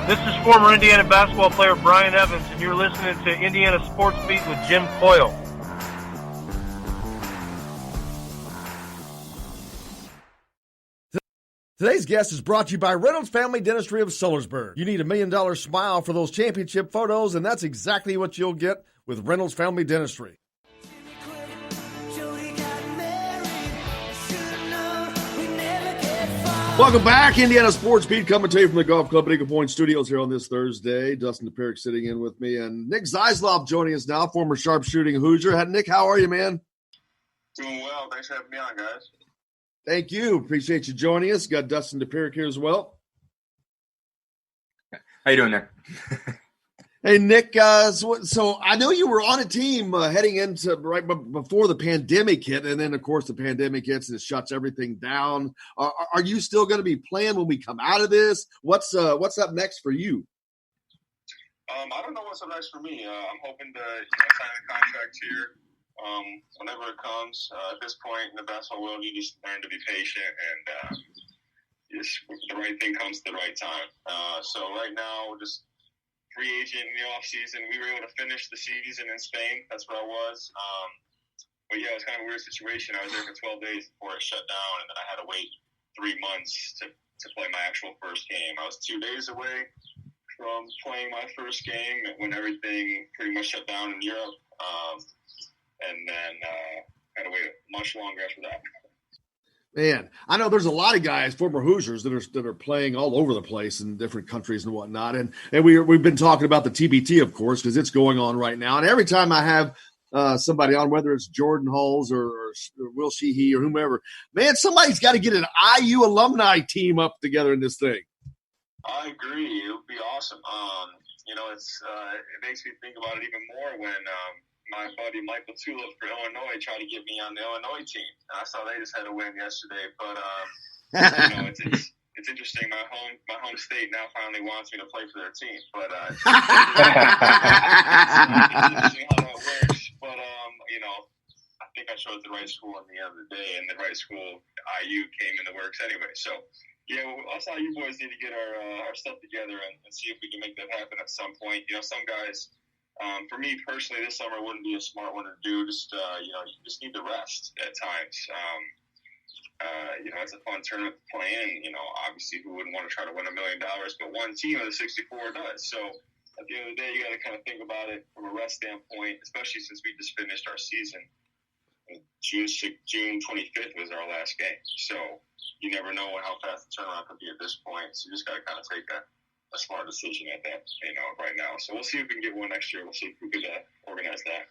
This is former Indiana basketball player Brian Evans, and you're listening to Indiana Sports Beat with Jim Coyle. Today's guest is brought to you by Reynolds Family Dentistry of Sellersburg. You need $1 million smile for those championship photos, and that's exactly what you'll get with Reynolds Family Dentistry. Welcome back. Indiana Sports Beat coming to you from the Golf Club at Eagle Point Studios here on this Thursday. Dustin DePerick sitting in with me, and Nick Zeislov joining us now, former sharpshooting Hoosier. Nick, how are you, man? Doing well. Thanks for having me on, guys. Thank you. Appreciate you joining us. Got Dustin DePerick here as well. How you doing, Nick? Hey, Nick, so I know you were on a team heading into right before the pandemic hit, and then, of course, the pandemic hits and it shuts everything down. Are you still going to be playing when we come out of this? What's up next for you? I don't know what's up next for me. I'm hoping to sign a contract here whenever it comes. At this point in the basketball world, you just learn to be patient, and the right thing comes at the right time. So right now, we're just free agent in the off season. We were able to finish the season in Spain. That's where I was. But yeah, it was kind of a weird situation. I was there for 12 days before it shut down, and then I had to wait 3 months to play my actual first game. I was 2 days away from playing my first game when everything pretty much shut down in Europe. And then had to wait much longer after that. Man, I know there's a lot of guys, former Hoosiers, that are playing all over the place in different countries and whatnot. And we've been talking about the TBT, of course, because it's going on right now. And every time I have somebody on, whether it's Jordan Hulls or Will Sheehy or whomever, man, somebody's got to get an IU alumni team up together in this thing. I agree. It would be awesome. It makes me think about it even more when my buddy Michael Tulip for Illinois tried to get me on the Illinois team. I saw they just had a win yesterday, but it's interesting. My home state now finally wants me to play for their team, but it's interesting how that works. But I think I chose the right school at the end of the day, and the right school, IU, came in the works anyway. So yeah, us IU boys need to get our stuff together and see if we can make that happen at some point. Some guys. For me personally, this summer wouldn't be a smart one to do. You just need to rest at times. It's a fun tournament to play in. Obviously, who wouldn't want to try to win $1 million? But one team of the 64 does. So at the end of the day, you got to kind of think about it from a rest standpoint, especially since we just finished our season. June 25th was our last game. So you never know how fast the turnaround could be at this point. So you just got to kind of take a smart decision at that, right now. So we'll see if we can get one next year. We'll see if we could organize that.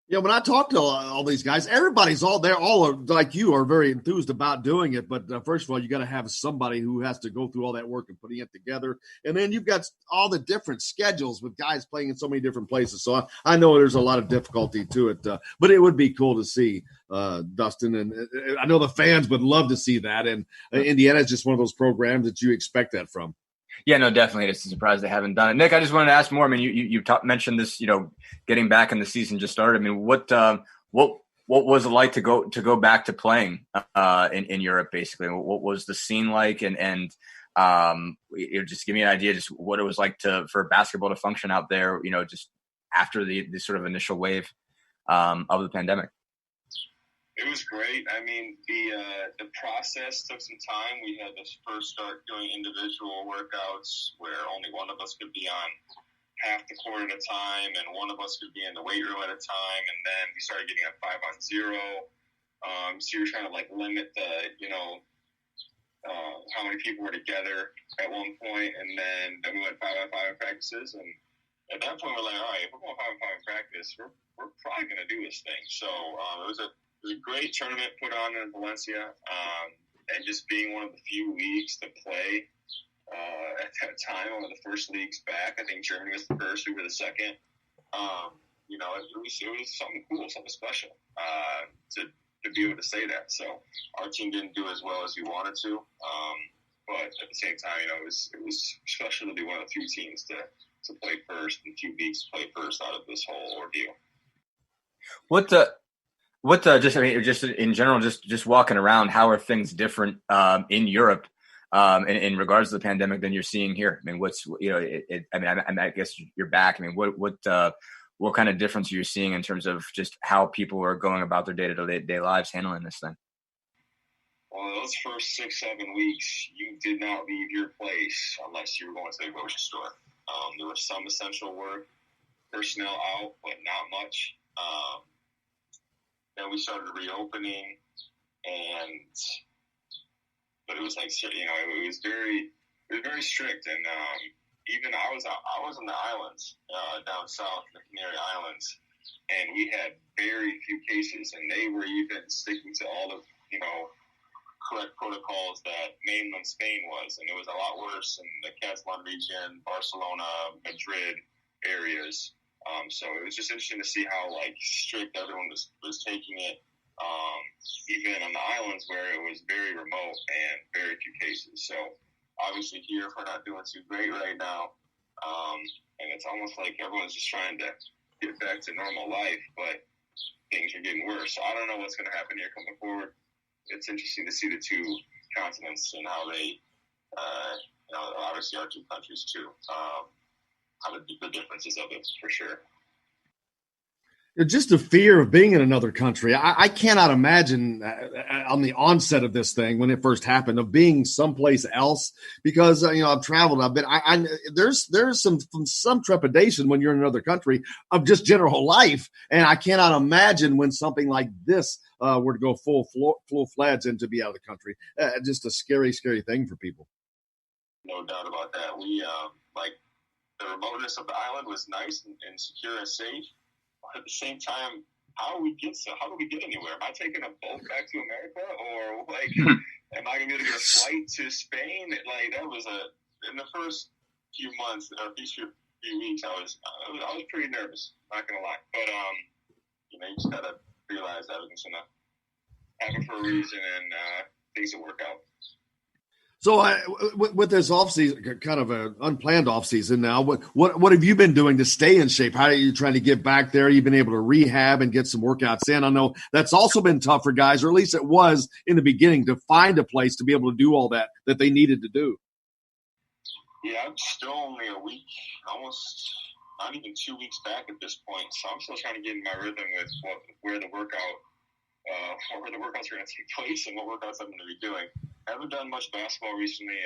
Yeah, when I talk to all these guys, everybody's all are like you are very enthused about doing it. But first of all, you got to have somebody who has to go through all that work and putting it together. And then you've got all the different schedules with guys playing in so many different places. So I know there's a lot of difficulty to it, but it would be cool to see, Dustin. And I know the fans would love to see that. And Indiana is just one of those programs that you expect that from. Yeah, no, definitely. It's a surprise they haven't done it. Nick, I just wanted to ask more. I mean, you mentioned this, getting back and the season just started. I mean, what was it like to go back to playing in Europe, basically? What was the scene like? And just give me an idea, just what it was like for basketball to function out there, just after the sort of initial wave of the pandemic. It was great. I mean, the process took some time. We had to first start doing individual workouts where only one of us could be on half the court at a time, and one of us could be in the weight room at a time. And then we started getting a 5-on-0. So you're trying to limit the, how many people were together at one point, and then we went 5-on-5 practices. And at that point, we're like, all right, if we're going 5-on-5 practice, we're probably going to do this thing. So it was a great tournament put on in Valencia, and just being one of the few leagues to play at that time, one of the first leagues back. I think Germany was the first, we were the second. It was something cool, something special to be able to say that. So our team didn't do as well as we wanted to, but at the same time, it was special to be one of the few teams to play first and a few weeks to play first out of this whole ordeal. Just in general, just walking around, how are things different in Europe in regards to the pandemic than you're seeing here? I mean, what's, I guess you're back. I mean, what kind of difference are you seeing in terms of just how people are going about their day-to-day lives handling this thing? Well, those first 6-7 weeks, you did not leave your place unless you were going to the grocery store. There was some essential work, personnel out, but not much. Then we started reopening, but it was like, it was very strict, and even I was on the islands down south, the Canary Islands, and we had very few cases, and they were even sticking to all of correct protocols that mainland Spain was, and it was a lot worse in the Catalan region, Barcelona, Madrid areas. So it was just interesting to see how strict everyone was taking it, even on the islands where it was very remote and very few cases. So obviously here we're not doing too great right now, and it's almost like everyone's just trying to get back to normal life, but things are getting worse. So I don't know what's going to happen here coming forward. It's interesting to see the two continents and how they, obviously our two countries too, how the differences of it for sure. Just the fear of being in another country. I cannot imagine on the onset of this thing when it first happened of being someplace else because I've traveled. I've been. There's some trepidation when you're in another country of just general life, and I cannot imagine when something like this were to go full-fledged and to be out of the country. Just a scary thing for people. No doubt about that. We the remoteness of the island was nice and secure and safe. At the same time, how do we get anywhere? Am I taking a boat back to America, or am I gonna be able to get a flight to Spain? That was in the first few months or these few weeks, I was pretty nervous. Not gonna lie, but you just gotta realize everything's gonna happen for a reason, and things will work out. So with this offseason, kind of an unplanned offseason now, what have you been doing to stay in shape? How are you trying to get back there? You've been able to rehab and get some workouts in. I know that's also been tough for guys, or at least it was in the beginning, to find a place to be able to do all that they needed to do. Yeah, I'm still only a week, almost not even 2 weeks back at this point. So I'm still trying to get in my rhythm with where the workouts are going to take place and what workouts I'm going to be doing. I haven't done much basketball recently.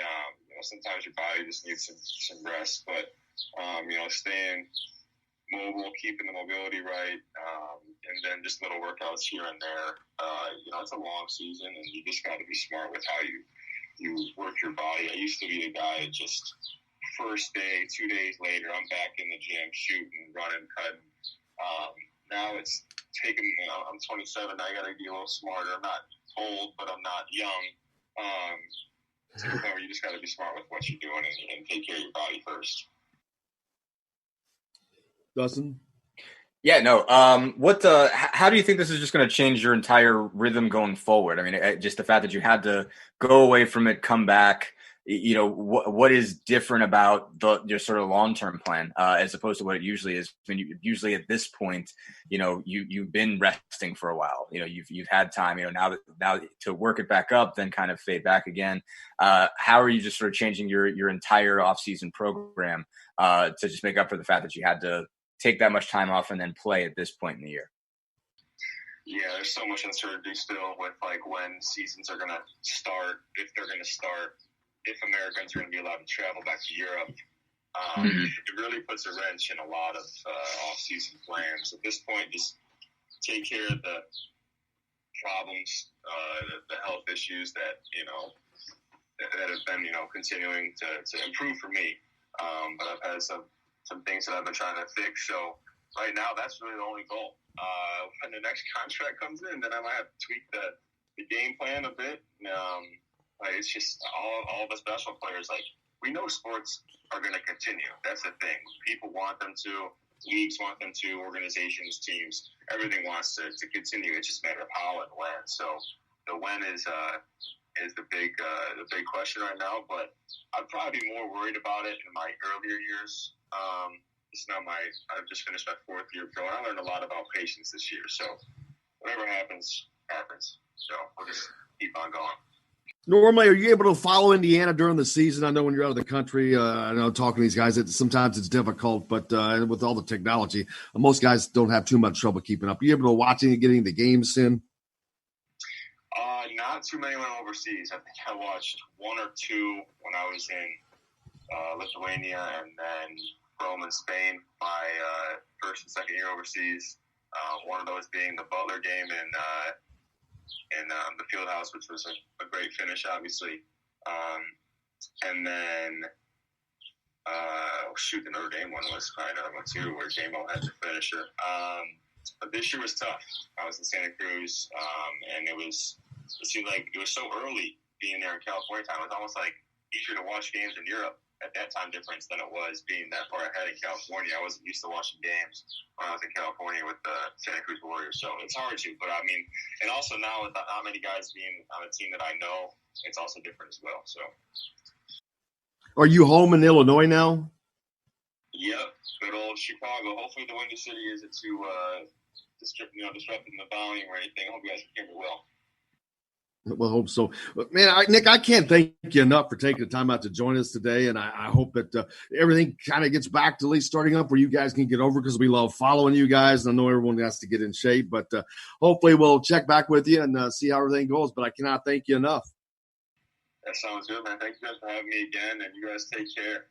Sometimes your body just needs some rest, but staying mobile, keeping the mobility right, and then just little workouts here and there. It's a long season, and you just got to be smart with how you work your body. I used to be the guy that just first day, 2 days later, I'm back in the gym shooting, running, cutting. Now it's taking. I'm 27. I got to be a little smarter. I'm not old, but I'm not young. To the point where you just got to be smart with what you're doing and take care of your body first. Dustin? Yeah, no. How do you think this is just going to change your entire rhythm going forward? I mean, just the fact that you had to go away from it, come back. What is different about your sort of long-term plan as opposed to what it usually is? I mean, usually at this point, you've been resting for a while. You've had time. Now to work it back up, then kind of fade back again. How are you just sort of changing your entire off-season program to just make up for the fact that you had to take that much time off and then play at this point in the year? Yeah, there's so much uncertainty still with when seasons are going to start, if they're going to start. If Americans are going to be allowed to travel back to Europe, it really puts a wrench in a lot of off-season plans. At this point, just take care of the problems, the health issues that that have been continuing to improve for me. But I've had some things that I've been trying to fix. So right now, that's really the only goal. When the next contract comes in, then I might have to tweak the game plan a bit. It's just all of us basketball players. We know sports are going to continue. That's the thing. People want them to. Leagues want them to. Organizations, teams, everything wants to continue. It's just a matter of how and when. So the when is the big question right now. But I'd probably be more worried about it in my earlier years. I've just finished my 4th year pro, and I learned a lot about patience this year. So whatever happens, happens. So we'll just keep on going. Normally, are you able to follow Indiana during the season? I know when you're out of the country, I know talking to these guys, sometimes it's difficult, but with all the technology, most guys don't have too much trouble keeping up. Are you able to watch and getting the games in? Not too many went overseas. I think I watched one or two when I was in Lithuania and then Rome and Spain, my first and second year overseas. One of those being the Butler game in the field house, which was a great finish, obviously. And then, the Notre Dame one was probably another one too, where J-Mo had the finisher. But this year was tough. I was in Santa Cruz, and it seemed like it was so early being there in California time. It was almost like easier to watch games in Europe at that time difference than it was being that far ahead in California. I wasn't used to watching games when I was in California with the Santa Cruz Warriors, so it's hard to. But I mean, and also now with not many guys being on a team that I know, it's also different as well. So, are you home in Illinois now? Yep, good old Chicago. Hopefully, the Windy City isn't too disrupting the volume or anything. I hope you guys can hear me well. Well, I hope so. But man, Nick, I can't thank you enough for taking the time out to join us today. And I hope that everything kind of gets back to at least starting up where you guys can get over, because we love following you guys. And I know everyone has to get in shape, but hopefully we'll check back with you and see how everything goes. But I cannot thank you enough. That sounds good, man. Thank you guys for having me again, and you guys take care.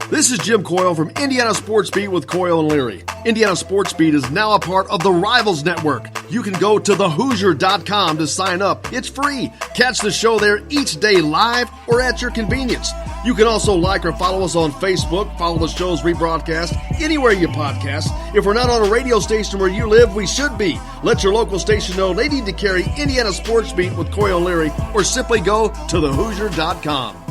This is Jim Coyle from Indiana Sports Beat with Coyle and Leary. Indiana Sports Beat is now a part of the Rivals Network. You can go to thehoosier.com to sign up. It's free. Catch the show there each day live or at your convenience. You can also like or follow us on Facebook, follow the show's rebroadcast anywhere you podcast. If we're not on a radio station where you live, we should be. Let your local station know they need to carry Indiana Sports Beat with Coyle and Leary, or simply go to thehoosier.com.